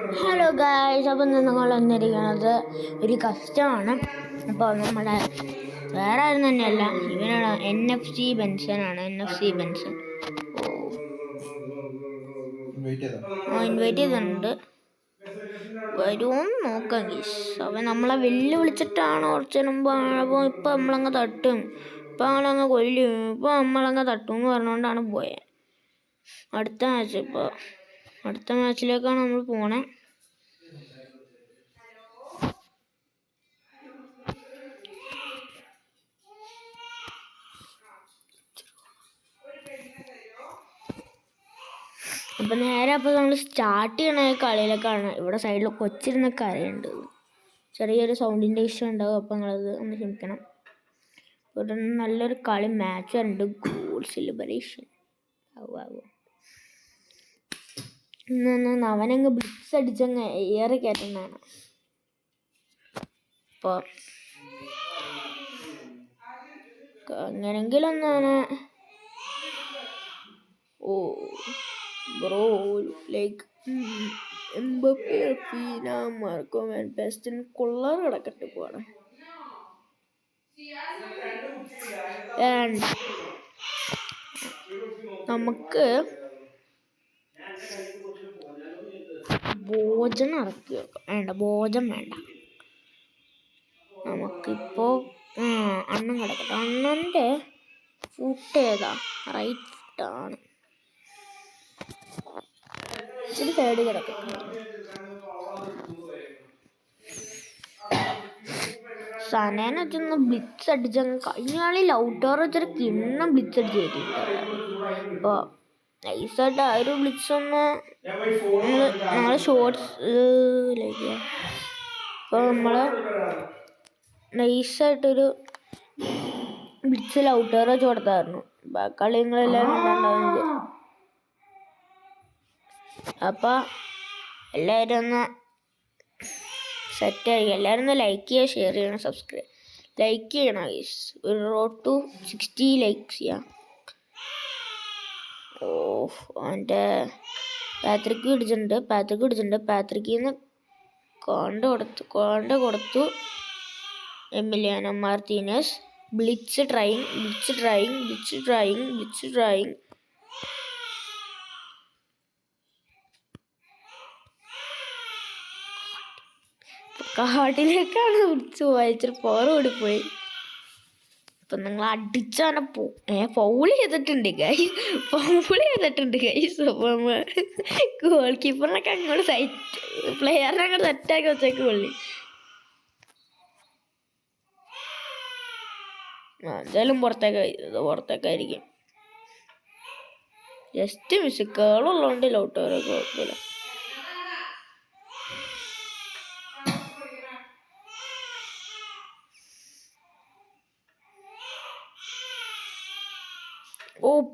Hello guys, അപ്പം നിങ്ങൾ വന്നിരിക്കുന്നത് ഒരു കസ്റ്റമാണ്. അപ്പോൾ നമ്മുടെ വേറെ ആരും തന്നെയല്ല, ഇവനാണ് NFC ബെൻസനാണ്. NFC ബെൻസൺ ഇൻവൈറ്റ് ചെയ്തിട്ടുണ്ട്. വരുമോന്ന് നോക്കാം ഗീസ്. അവൻ നമ്മളെ വെല്ലുവിളിച്ചിട്ടാണ് കുറച്ച് മുമ്പ്. അപ്പോൾ ഇപ്പം നമ്മളങ്ങ് തട്ടും, ഇപ്പം നമ്മളങ്ങ് കൊല്ലും, ഇപ്പം നമ്മളങ്ങ് തട്ടും എന്ന് പറഞ്ഞുകൊണ്ടാണ് പോയത്. അടുത്ത മാച്ചിലേക്കാണ് നമ്മൾ പോണേ. അപ്പം നമ്മൾ സ്റ്റാർട്ട് ചെയ്യണ കളിയിലേക്കാണ്. ഇവിടെ സൈഡിൽ കൊച്ചിരുന്ന കരയുണ്ട്, ചെറിയൊരു സൗണ്ടിൻ്റെ ഇഷ്യൂ ഉണ്ടാകും. അപ്പം നിങ്ങളത് ഒന്ന് ക്ഷമിക്കണം. ഒരു നല്ലൊരു കളി മാച്ച് ഉണ്ട്, ഗോൾ സെലിബ്രേഷൻ ആവും. ഇന്ന് അവനങ്ങ് ബ്ലിക്സ് അടിച്ചങ്ങ് ഏറെ കയറ്റുന്നതാണ്. അപ്പോൾ എങ്ങനെങ്കിലും ഒന്നാണ്. ബ്രോ ലൈക്ക് എംബപ്പേ, ഫീന, മാർക്കോ വാൻ ബാസ്റ്റൻ കൊള്ളാറ് കിടക്കട്ടെ പോവാണ്. നമുക്ക് ഭോജനം ഇറക്കി വെക്കാം. ഭോജനം വേണ്ട, നമുക്കിപ്പോ അണ്ണൻ കിടക്കട്ടെ. അണ്ണൻ്റെ ഫുട്ട് ഏതാ? റൈറ്റ് ഫുട്ടാണ്. ഇച്ചിരി സൈഡ് കിടക്കട്ടെ. സനേനെ വെച്ചൊന്ന് ബ്ലിറ്റ്സ് അടിച്ചങ്ങ് കഴിഞ്ഞ കളി ലൗട്ടോർ വെച്ചൊരു കിണ്ണം ബ്ലിറ്റ്സ് അടിച്ച് കയറ്റിയിട്ടുണ്ട്. അപ്പോൾ നൈസായിട്ട് ആ ഒരു ബ്ലിറ്റ്സ് ഒന്ന് നമ്മൾ ഷോർട്സിലേക്ക്, അപ്പോൾ നമ്മൾ നൈസായിട്ടൊരു ബ്ലിറ്റ്സ് ലൗട്ടോർ വെച്ച് കൊടുത്തായിരുന്നു. കളികളെല്ലാം ഉണ്ടാവുന്നത്. അപ്പോൾ എല്ലാവരും ഒന്ന് സെറ്റായി. എല്ലാവരും ഒന്ന് ലൈക്ക് ചെയ്യുക, ഷെയർ ചെയ്യണം, സബ്സ്ക്രൈബ് ലൈക്ക് ചെയ്യണം. ഒരു റോഡ് ടു 60 ലൈക്സ് ചെയ്യാം. അവൻ്റെ പാത്രിക്ക് പിടിച്ചിട്ടുണ്ട്. പാത്രിക്കിന്ന് കോണ്ട കൊടുത്തു. Emiliano Martinez blitz trying. കാട്ടിലേക്കാണ് വിളിച്ച് വായിച്ചിട്ട് പവർ ഓടിപ്പോയി. അപ്പം നിങ്ങൾ അടിച്ചാണ് ഫൗൾ ചെയ്തിട്ടുണ്ട് ഗൈസ്. അപ്പം ഗോൾ കീപ്പറിനൊക്കെ അങ്ങോട്ട് പ്ലെയറിനെ അങ്ങോട്ട് സെറ്റാക്കി വെച്ചേക്ക് കൊള്ളി. എന്തായാലും പുറത്തേക്കായിരിക്കും. ജസ്റ്റ് മിസ് കേളുള്ളതുകൊണ്ട് ലോട്ടോരോ കുഴപ്പമില്ല.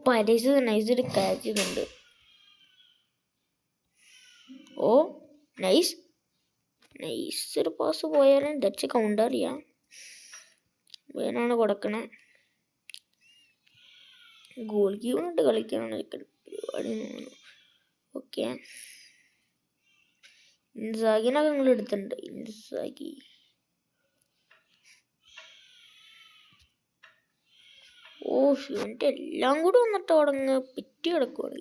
പരീക്ഷ നൈസൊരു ക്യാച്ച് ചെയ്തുണ്ട്. നൈസൊരു പാസ് പോയാലും ടച്ച് കൗണ്ടർ ചെയ്യാം. വേനാണ് കൊടുക്കണേ. ഗോൾ കീപ്പറിട്ട് കളിക്കാനാണ് പരിപാടി. ഓക്കെ, ഇൻസാഗിനൊക്കെ നിങ്ങൾ എടുത്തിട്ടുണ്ട്. ഇൻസാഗി ഇവൻ്റെ എല്ലാം കൂടി വന്നിട്ട് തുടങ്ങ് പെറ്റി കിടക്കുവാണ്.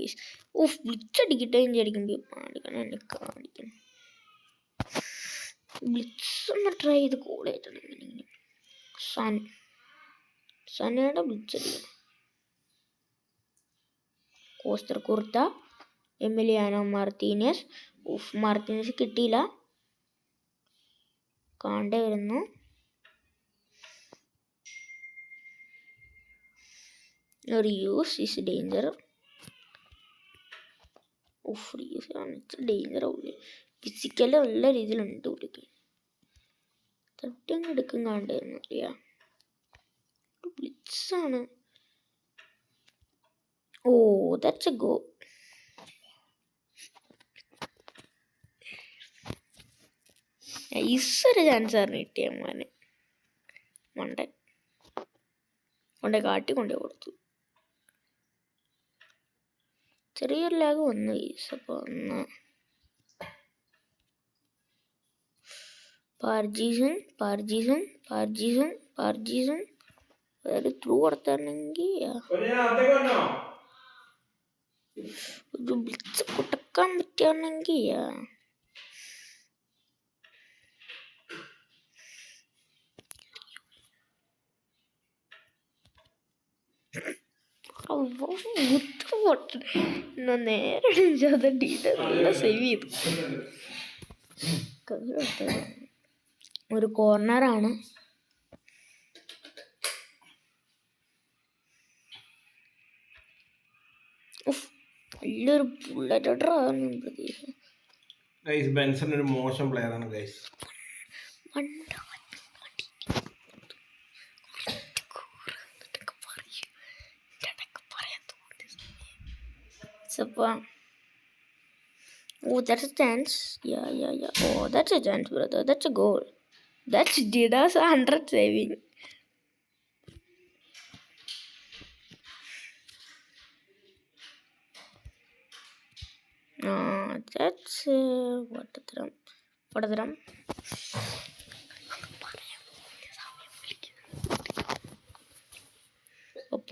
വിളിച്ചടിക്കട്ടെ വിചാരിക്കുമ്പോൾ പാടിക്കണം, എന്നെ കാണിക്കണം. ബ്ലിറ്റ്സ് ഒന്ന് ട്രൈ ചെയ്ത് കോൾ ചെയ്തിട്ടുണ്ടെങ്കിൽ സനയുടെ ബ്ലിറ്റ്സ് അടിക്കണം. കോസ്റ്റർ കുർത്ത, എമിലിയാനോ മാർട്ടീനസ് കിട്ടിയില്ല. കാണ്ട വരുന്നു. Reus is danger. ഡേഞ്ചർ ആവില്ലേ? ഫിസിക്കല് നല്ല രീതിയിലുണ്ട് പുള്ളിക്ക്. തട്ടങ്ങ് എടുക്കും കാണ്ടെന്ന് അറിയാം. ബ്ലിറ്റ്സാണ്. That's a go. നൈസൊരു ചാൻസ് ആയിരുന്നു കിട്ടിയ മണ്ടൻ കൊണ്ടേ കാട്ടി കൊണ്ടേ കൊടുത്തു. ചെറിയൊരു ലാഗ് വന്നു. അപ്പോൾ ഒന്ന് പാർജീസും ഒരു ത്രൂ കൊടുത്താണെങ്കിൽ ഒരു ബ്ലിറ്റ്സ് കൊടുക്കാൻ പറ്റുകയാണെങ്കിൽ നേരെ നല്ല സേവ് ചെയ്തു. ഒരു കോർണറാണ്. നല്ലൊരു ബുള്ളറ്റ് ഗൈസ് ബെൻസൺ ഒരു മോശം പ്ലെയർ ആണ് guys. Oh, that's a chance. Yeah. Oh, that's a chance, brother. That's a goal. That's Dida's 100 saving. That's what the drum.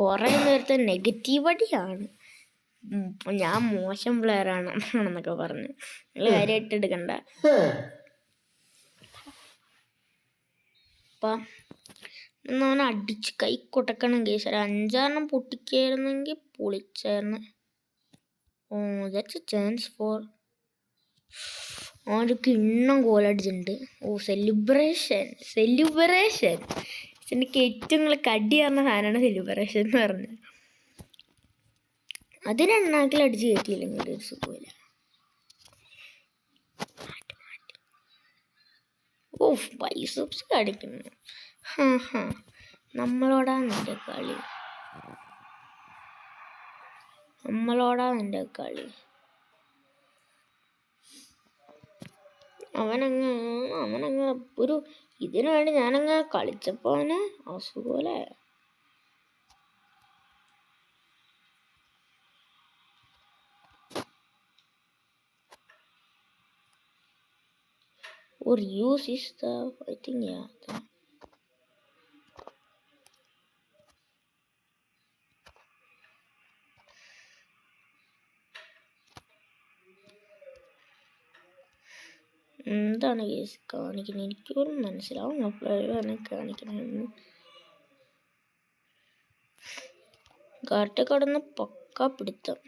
പറയുന്നേരത്തെ നെഗറ്റീവ് അടിയാണ്. ഞാൻ മോശം പ്ലെയർ ആണെന്നൊക്കെ പറഞ്ഞു. നിങ്ങൾ കാര്യമായിട്ട് എടുക്കണ്ട. അപ്പം അവനെ അടിച്ച് കൈ കൊട്ടക്കണം കേസ്. ഒരു 5 പൊട്ടിക്കായിരുന്നെങ്കിൽ പൊളിച്ചായിരുന്നു. ഓ, ദാറ്റ്സ് എ ചാൻസ് ഫോർ. ഒരു കിണ്ണം ഗോളടിച്ചിട്ടുണ്ട്. ഓ, സെലിബ്രേഷൻ എനിക്ക് ഏറ്റവും കടി പറഞ്ഞ സാധനമാണ് സെലിബ്രേഷൻ എന്ന് പറഞ്ഞത്. അതിനെണ്ണാക്കിൽ അടിച്ച് കയറ്റിയില്ലെങ്കിൽ ഒരു സുഖമില്ല. ഓ, ബൈസെപ്സ് കാണിക്കുന്നു. നമ്മളോടാണ് എൻ്റെ കളി. അവനങ്ങ് ഒരു ഇതിനു വേണ്ടി ഞാനങ്ങ് കളിച്ചപ്പോൾ അവന് അസുഖമല്ലേ. Or use is the, I think, yeah. എന്താണ് കേസ് കാണിക്കുന്നത്? എനിക്കൊന്നും മനസ്സിലാവും പ്ലെയറാണ് കാണിക്കണമെന്ന്. കാറ്റ് കടന്ന് പക്ക പിടുത്തം.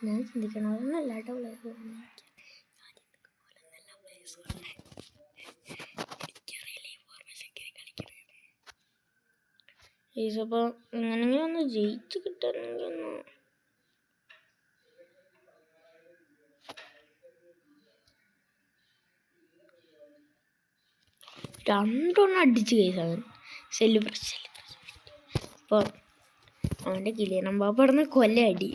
ഞാൻ ചിന്തിക്കണം അതൊന്നല്ലാട്ടോ പ്ലേസ്. അപ്പോൾ എങ്ങനെങ്കിലും ഒന്ന് ജയിച്ച് കിട്ടണമെങ്കിൽ ഒന്ന് രണ്ടെണ്ണം അടിച്ച് കേസ് അവൻ സെലിബ്രേഷൻ. അപ്പോൾ അവൻ്റെ കിലിയൻ എംബാപ്പെ ഇടുന്ന കൊല്ലടി.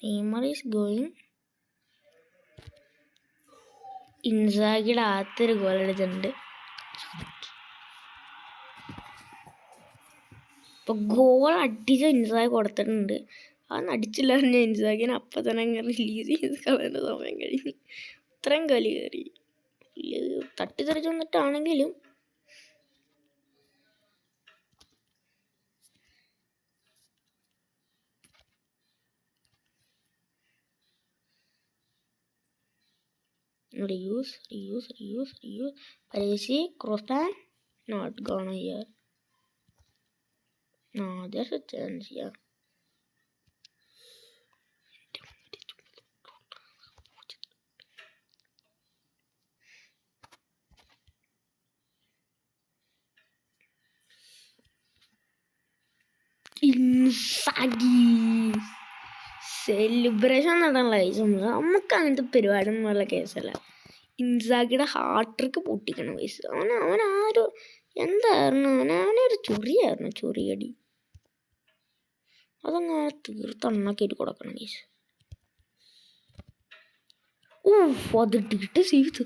Neymar is going. ഇൻസാഗിയുടെ ആദ്യത്തെ ഗോൾ അടിച്ചിട്ടുണ്ട്. ഇപ്പോൾ ഗോൾ അടിച്ച ഇൻസാഗി കൊടുത്തിട്ടുണ്ട്. അതൊന്നും അടിച്ചില്ല പറഞ്ഞാൽ ഇൻസാഗിനെ അപ്പം തന്നെ അങ്ങ് റിലീസ് ചെയ്ത് കളയേണ്ട സമയം കഴിഞ്ഞു. ഇത്രയും കളി കയറി തട്ടിത്തെറിച്ച് വന്നിട്ടാണെങ്കിലും reuse. Parisi, Crossan, not gonna here. No, there's a chance, yeah. Celebration നടനുള്ള കേസ് നമുക്ക് അങ്ങനത്തെ പരിപാടി എന്നുള്ള കേസല്ല. ഇൻസാഗിയുടെ ഹാർട്രിക്ക് പൊട്ടിക്കണം കേസ്. അവനാരും എന്തായിരുന്നു, അവനൊരു ചൊറിയായിരുന്നു, ചൊറിയടി. അതങ്ങനെ തീർത്തണ്ണാക്കിയിട്ട് കൊടുക്കണം കേസ്. അത് ഡിഗിട്ട് സേവ് ചെയ്തു.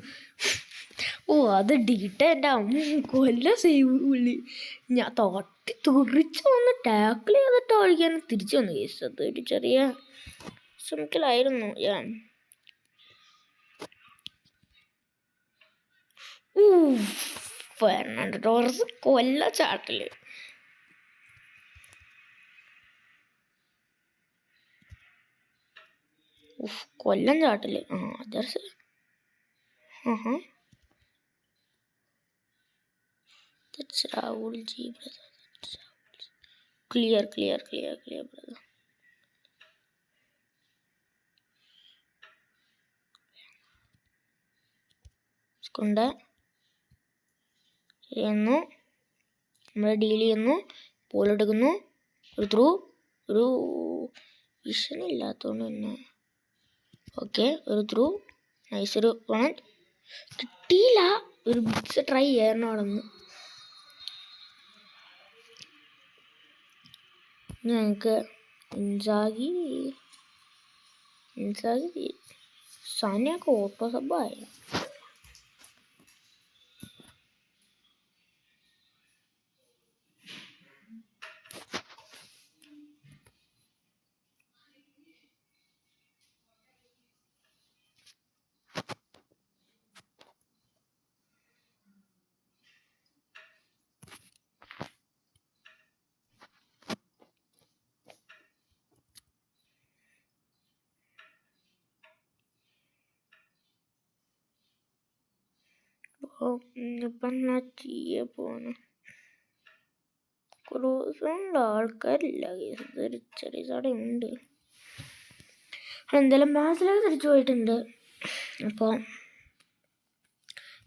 അത് ഡിഗിട്ട് എൻ്റെ അമ്മ കൊല്ല സേവ് പുള്ളി. ഞാൻ തട്ടി തെറിച്ച് വന്ന് ടാക്കിൾ ചെയ്തിട്ട് ഒഴിക്കാൻ തിരിച്ചു വന്നു കേസ്. അതൊരു ചെറിയ ശ്രമിക്കലായിരുന്നു ഞാൻ. ഫെർണാണ്ടോ ടോറസ് കൊല്ല ചാട്ടല്. കൊല്ലം ചാട്ടല്. അതർസ് That's Rahul G, brother. That's Rahul G. Clear, brother. കൊണ്ട് ചെയ്യുന്നു, നമ്മൾ ഡീൽ ചെയ്യുന്നു, പോലെടുക്കുന്നു. ഒരു ത്രൂ, ഒരു വിഷൻ ഇല്ലാത്തതുകൊണ്ട് തന്നെ ഓക്കെ. ഒരു ത്രൂ, നൈസ്. ഒരു വൺ കിട്ടിയില്ല. ഒരു ബിറ്റ്സ് ട്രൈ ചെയ്യായിരുന്നു അവിടെ നിന്ന്. ഞങ്ങൾക്ക് ഇൻസാഗി സാനിയൊക്കെ ഓട്ടോ സബ്ബായി. ഇപ്പം ഞാൻ ചെയ്യ പോണ്. ക്രൂസുണ്ട്, ആൾക്കാരില്ല. ഇതൊരു ചെറിയ ഉണ്ട്. എന്തായാലും മാസിലേക്ക് തിരിച്ചു പോയിട്ടുണ്ട്. അപ്പോൾ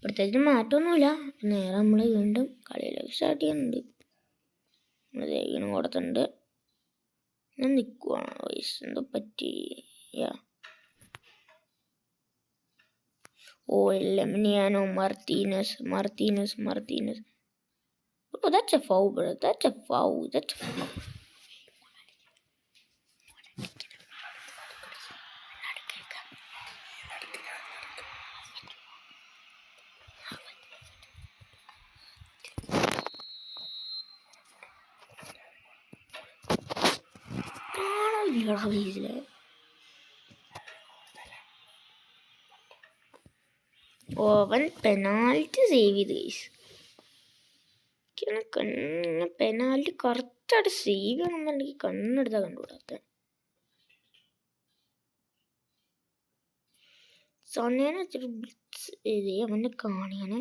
പ്രത്യേകിച്ച് മാറ്റമൊന്നുമില്ല. നേരെ നമ്മൾ വീണ്ടും കളിയിലേക്ക് സ്റ്റാർട്ട് ചെയ്യുന്നുണ്ട്. നമ്മൾ ദേവിനും കൊടുത്തിട്ടുണ്ട്. ഞാൻ നിൽക്കുവാണ് വയസ്സ് എന്തോ പറ്റി. Lemniano Martinez. Oh, that's a foul, bro. That's a foul. അവൻ പെനാൽറ്റി സേവ് ചെയ്ത് ഗൈസ്. പെനാൽറ്റി കറക്റ്റായിട്ട് സേവ് ചെയ്യണമെന്നുണ്ടെങ്കിൽ കണ്ണെടുത്താൽ കണ്ടുകൂടാത്ത സൊന്നേനെ വെച്ചിട്ട് ബ്ലിറ്റ്സ് എഴുതി അവൻ്റെ കാണിയാണ്.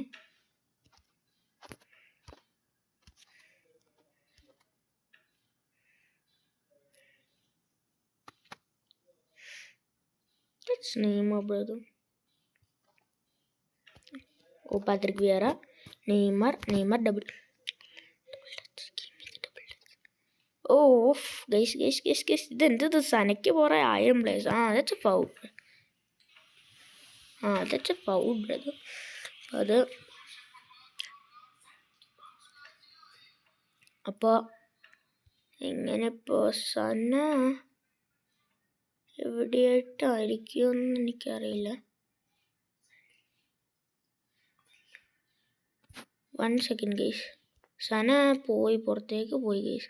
Neymar, brother. Patrick Vieira. Neymar double. Guys. ഇതെന്ത് സനയ്ക്ക് പോറേ 1000 place. that's a foul. That's a foul, brother. അത് അപ്പോൾ എങ്ങനെ ഇപ്പോൾ സന എവിടെയായിട്ടായിരിക്കുമെന്ന് എനിക്കറിയില്ല. 1 second ഗൈസ്. സന പുറത്തേക്ക് പോയി ഗൈസ്.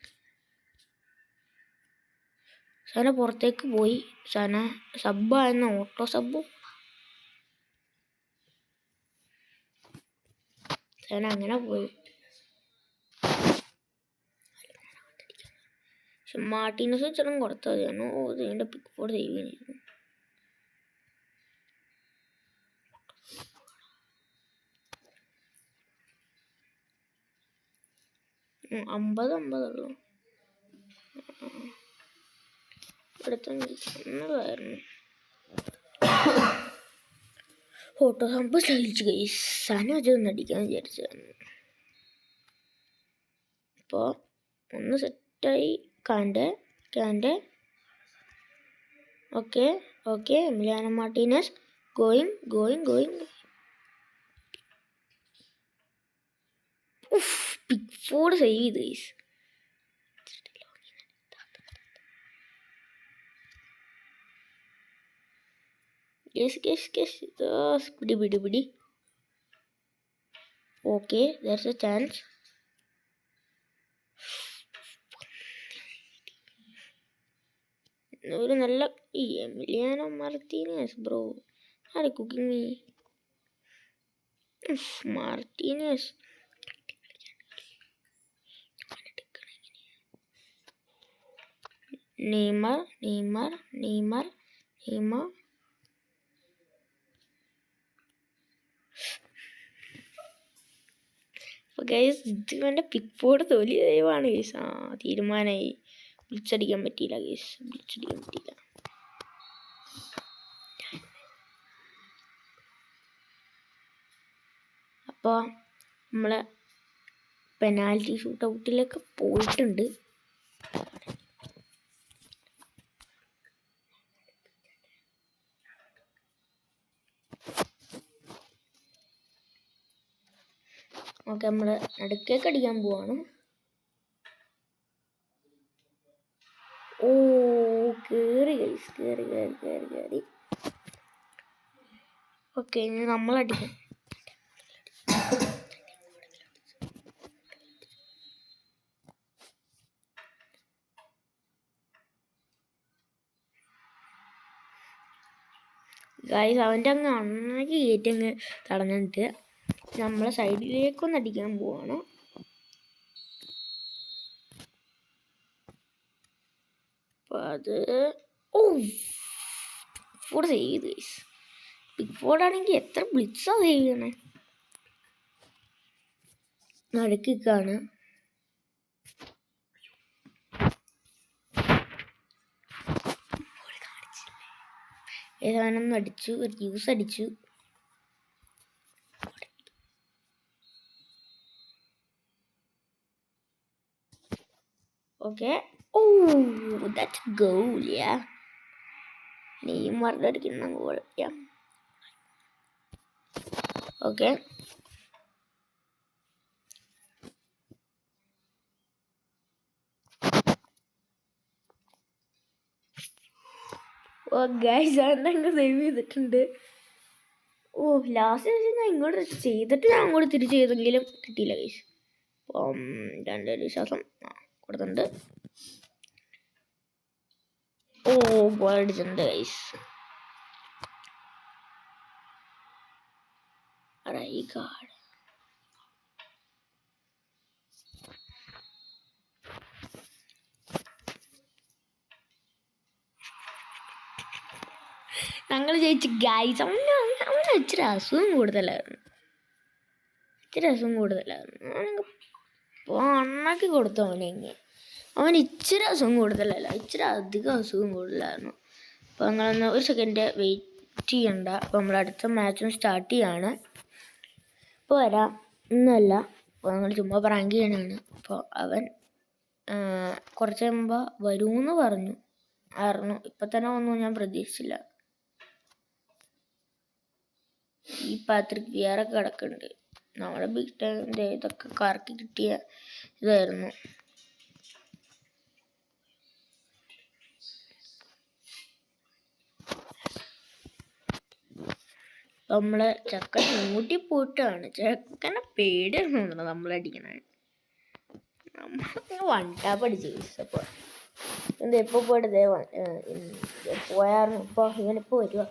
സന പുറത്തേക്ക് പോയി. സന സബ്ബായിരുന്നു, ഓട്ടോ സബ്ബും. സന അങ്ങനെ പോയി. പക്ഷെ മാർട്ടീനസ് വെച്ചിട്ടും കൊടുത്താൽ മതിയാണ്. ഇതിൻ്റെ പിക്ക് ഫോർ സേവ് ചെയ്യുന്നു. അമ്പതുള്ളൂ. അടുത്തായിരുന്നു ഓട്ടോ സമ്പ് ചലിച്ചു ഗൈസ്. സന വെച്ചൊന്ന് അടിക്കാൻ വിചാരിച്ചായിരുന്നു. അപ്പോൾ ഒന്ന് സെറ്റായി. കാൻ്റെ Okay, okay. Emiliano Martinez going. Oof, Pickford save ചെയ്തു guys. Guess. പിടി. Okay, there's a chance. ഒരു നല്ല എമിലിയാനോ മാർട്ടീനസ് ബ്രോ ആരെ cooking me Martinez. Neymar. Guys ഇത് വേണ്ട പിക്ഫോർഡ് തൊലി ദൈവമാണ് ഗൈസ്. തീരുമാനമായി. വിളിച്ചടിക്കാൻ പറ്റിയില്ല ഗൈസ്. അപ്പോൾ നമ്മൾ പെനാൽറ്റി ഷൂട്ട് ഔട്ടിലേക്ക് പോയിട്ടുണ്ട്. ഓക്കെ, നമ്മൾ നടുക്കേക്ക് അടിക്കാൻ പോവാണ്. ഓ കേറി ഗൈസ്, കേറി. ഓക്കെ, ഇനി നമ്മളടിക്കാം. ഗൈസ് അവൻ്റെ അങ്ങ് അണ്ണാക്കി കയറ്റി അങ്ങ് തടഞ്ഞിട്ട് നമ്മളെ സൈഡിലേക്കൊന്ന് അടിക്കാൻ പോവാണ്. അപ്പം അത് പിക്ഫോർഡ് സേവ് ചെയ്തു ഗൈസ്. പിക്ഫോർഡ് ആണെങ്കിൽ എത്ര ബ്ലിറ്റ്സാ സേവ് ചെയ്യണേ. നടുക്കാണ്. ഏതാനും അടിച്ചു, ഒരു ജ്യൂസ് അടിച്ചു. Okay, that's goal, yeah. നെയ്മറിന്റെ അടിക്കുന്ന ഗോൾ. ഓക്കെ, ഗൈസ് അതങ്ങ് സേവ് ചെയ്തിട്ടുണ്ട്. ലാസ്റ്റ് ഞാൻ ഇങ്ങോട്ട് ചെയ്തിട്ട് ഞാൻ അങ്ങോട്ട് തിരിച്ച് ചെയ്തെങ്കിലും കിട്ടിയില്ല ഗൈസ്. അപ്പം 2 വിശ്വാസം കൊടുത്തിട്ടുണ്ട്. ഗോൾ അടിച്ചിട്ടുണ്ട് ഗൈസ്. റൈഗാർഡ്. ഞങ്ങൾ ജയിച്ചു ഗൈസ്. അവന് ഇച്ചിരി അസുഖം കൂടുതലായിരുന്നു. അണ്ണാക്കി കൊടുത്തു അവന് ഇച്ചിരി അസുഖം കൂടുതലല്ല, ഇച്ചിരി അധികം അസുഖം കൂടുതലായിരുന്നു. അപ്പോൾ ഞങ്ങളൊന്ന് ഒരു സെക്കൻഡ് വെയിറ്റ് ചെയ്യണ്ട. അപ്പോൾ നമ്മൾ അടുത്ത മാച്ചും സ്റ്റാർട്ട് ചെയ്യാണ്. ഇപ്പോൾ വരാം. ഇന്നല്ല, അപ്പോൾ ഞങ്ങൾ ചുമ്മാ പ്രാങ്ക് ചെയ്യണതാണ്. അപ്പോൾ അവൻ കുറച്ച് മുമ്പ് വരുമെന്ന് പറഞ്ഞു. ഇപ്പം തന്നെ ഒന്നും ഞാൻ പ്രതീക്ഷിച്ചില്ല. ഈ പാത്രിക് വിയറൊക്കെ കിടക്കുന്നുണ്ട്. നമ്മുടെ ബിഗ് ടൈമിൻ്റെ ഇതൊക്കെ കറക്കി കിട്ടിയ ഇതായിരുന്നു. നമ്മളെ ചെക്കൻ മൂട്ടി പോയിട്ടാണ്. ചെക്കനെ പേടിയാണ് തോന്നുന്നത് നമ്മളടിക്കണേ. നമ്മൾ 1 ടാപ്പ് അടിച്ചു. അപ്പോൾ എപ്പോൾ പോയിട്ട് പോയായിരുന്നു. ഇപ്പോൾ ഇവനിപ്പോൾ വരുക.